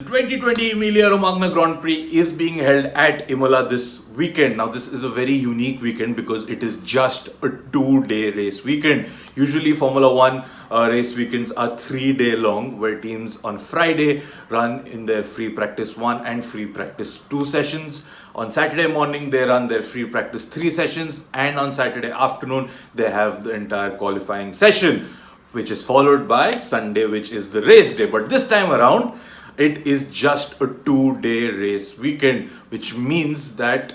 2020 Emilia Romagna Grand Prix is being held at Imola this weekend. Now, this is a very unique weekend because it is just a 2-day race weekend. Usually, Formula One race weekends are 3-day long, where teams on Friday run in their free practice 1 and free practice 2 sessions. On Saturday morning, they run their free practice 3 sessions, and on Saturday afternoon, they have the entire qualifying session, which is followed by Sunday, which is the race day. But this time around, it is just a 2-day race weekend, which means that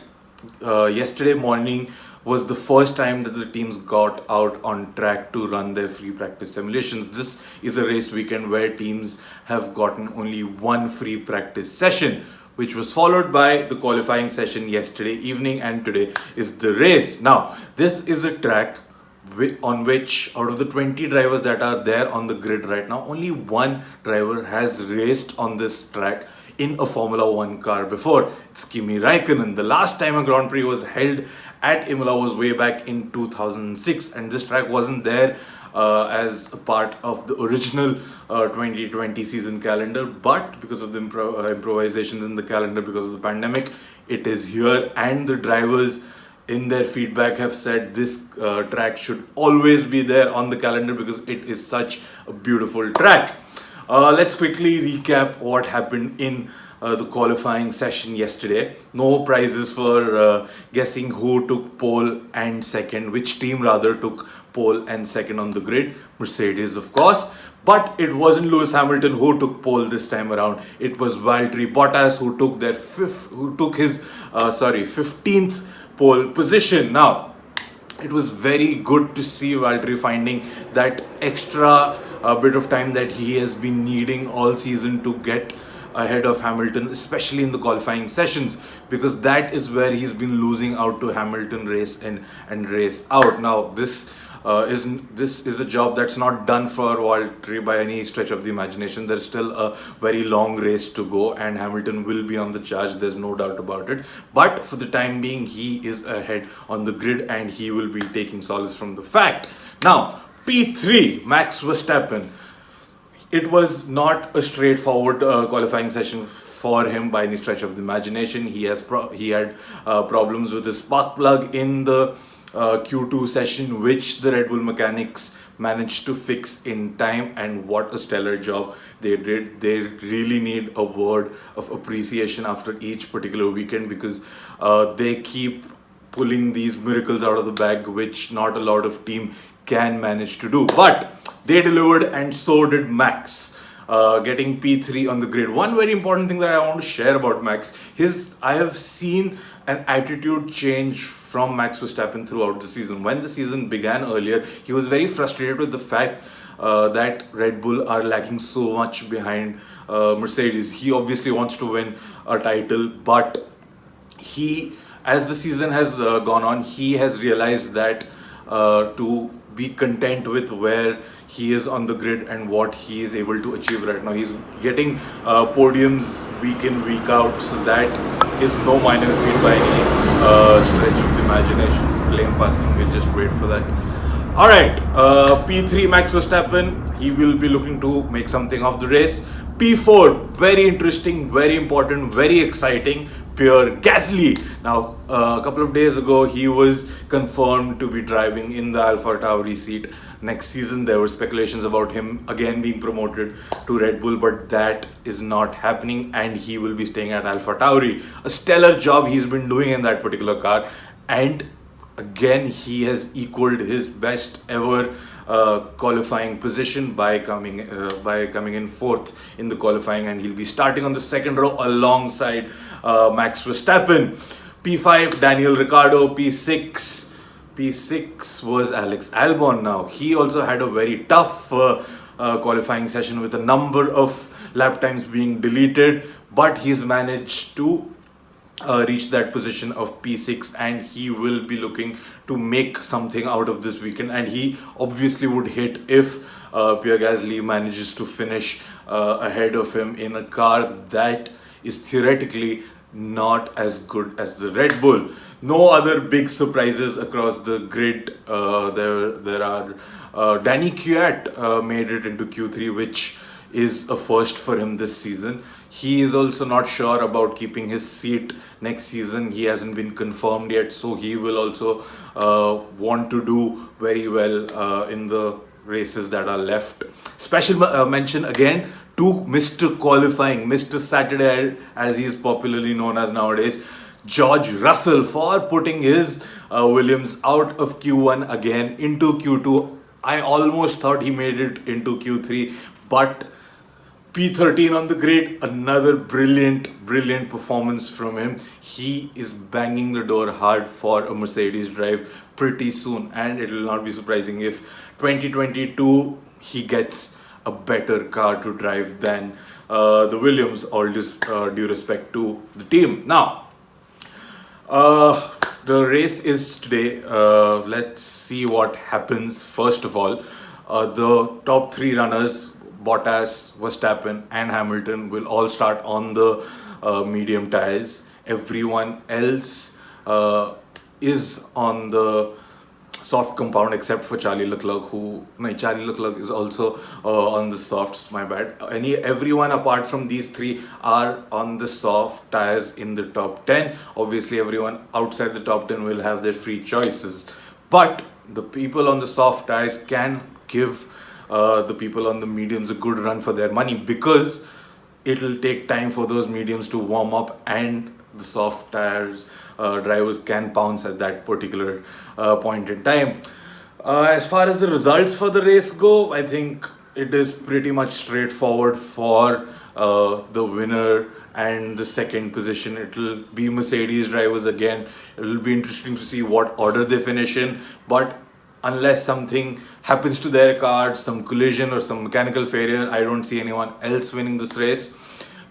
yesterday morning was the first time that the teams got out on track to run their free practice simulations. This is a race weekend where teams have gotten only one free practice session, which was followed by the qualifying session yesterday evening, and today is the race. Now, this is a track on which, out of the 20 drivers that are there on the grid right now, only one driver has raced on this track in a Formula One car before. It's Kimi Raikkonen. The last time a Grand Prix was held at Imola was way back in 2006, and this track wasn't there as a part of the original 2020 season calendar, but because of the improvisations in the calendar because of the pandemic, it is here, and the drivers in their feedback have said this track should always be there on the calendar because it is such a beautiful track. Let's quickly recap what happened in the qualifying session yesterday. No prizes for guessing who took pole and second, which team rather took pole and second on the grid. Mercedes, of course. But it wasn't Lewis Hamilton who took pole this time around. It was Valtteri Bottas who took his 15th pole position. Now, it was very good to see Valtteri finding that extra bit of time that he has been needing all season to get ahead of Hamilton, especially in the qualifying sessions, because that is where he's been losing out to Hamilton race in and race out. Now, this is a job that's not done for Valtteri by any stretch of the imagination. There's still a very long race to go, and Hamilton will be on the charge, there's no doubt about it. But for the time being, he is ahead on the grid, and he will be taking solace from the fact. Now, P3, Max Verstappen. It was not a straightforward qualifying session for him by any stretch of the imagination. He had problems with his spark plug in the Q2 session, which the Red Bull mechanics managed to fix in time, and what a stellar job they did. They really need a word of appreciation after each particular weekend, because they keep pulling these miracles out of the bag, which not a lot of team can manage to do. But they delivered, and so did Max, getting P3 on the grid. One very important thing that I want to share about Max is I have seen an attitude change from Max Verstappen throughout the season. When the season began earlier, he was very frustrated with the fact that Red Bull are lagging so much behind Mercedes. He obviously wants to win a title, but as the season has gone on, he has realized that to be content with where he is on the grid and what he is able to achieve right now. He's getting podiums week in, week out, so that is no minor feat by any stretch of the imagination. Plain passing, we'll just wait for that. Alright, P3 Max Verstappen, he will be looking to make something of the race. P4, very interesting, very important, very exciting, Pierre Gasly. Now, a couple of days ago, he was confirmed to be driving in the Alpha Tauri seat next season. There were speculations about him again being promoted to Red Bull, but that is not happening, and he will be staying at Alpha Tauri. A stellar job he's been doing in that particular car, and again, he has equaled his best ever qualifying position by coming in fourth in the qualifying, and he'll be starting on the second row alongside Max Verstappen. P5, Daniel Ricciardo. P6 was Alex Albon. Now, he also had a very tough qualifying session with a number of lap times being deleted, but he's managed to reach that position of P6, and he will be looking to make something out of this weekend, and he obviously would hit if Pierre Gasly manages to finish ahead of him in a car that is theoretically not as good as the Red Bull. No other big surprises across the grid. There are Danny Kvyat made it into Q3, which is a first for him this season. He is also not sure about keeping his seat next season. He hasn't been confirmed yet, so he will also want to do very well in the races that are left. Special mention again to Mr. Qualifying, Mr. Saturday, as he is popularly known as nowadays, George Russell, for putting his Williams out of Q1 again into Q2. I almost thought he made it into Q3, but P13 on the grid, another brilliant performance from him. He is banging the door hard for a Mercedes drive pretty soon, and it will not be surprising if 2022 he gets a better car to drive than the Williams, all due respect to the team. Now, the race is today. Let's see what happens. First of all, the top three runners, Bottas, Verstappen, and Hamilton, will all start on the medium tires. Everyone else is on the soft compound except for Charlie Leclerc, Charlie Leclerc is also on the softs, my bad. Everyone apart from these three are on the soft tires in the top 10. Obviously, everyone outside the top 10 will have their free choices. But the people on the soft tires can give the people on the mediums a good run for their money, because it'll take time for those mediums to warm up, and the soft tires drivers can pounce at that particular point in time. As far as the results for the race go, I think it is pretty much straightforward for the winner and the second position. It will be Mercedes drivers again. It will be interesting to see what order they finish in, but unless something happens to their car, some collision or some mechanical failure, I don't see anyone else winning this race.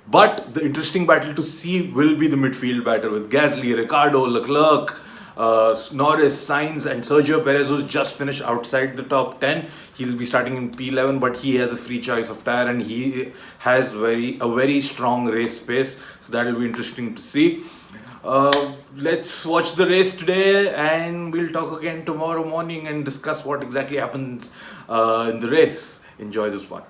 But the interesting battle to see will be the midfield battle with Gasly, Ricciardo, Leclerc, Norris, Sainz, and Sergio Perez, who's just finished outside the top 10. He'll be starting in P11, but he has a free choice of tire, and he has a very strong race pace. So that'll be interesting to see. Let's watch the race today, and we'll talk again tomorrow morning and discuss what exactly happens in the race. Enjoy this one.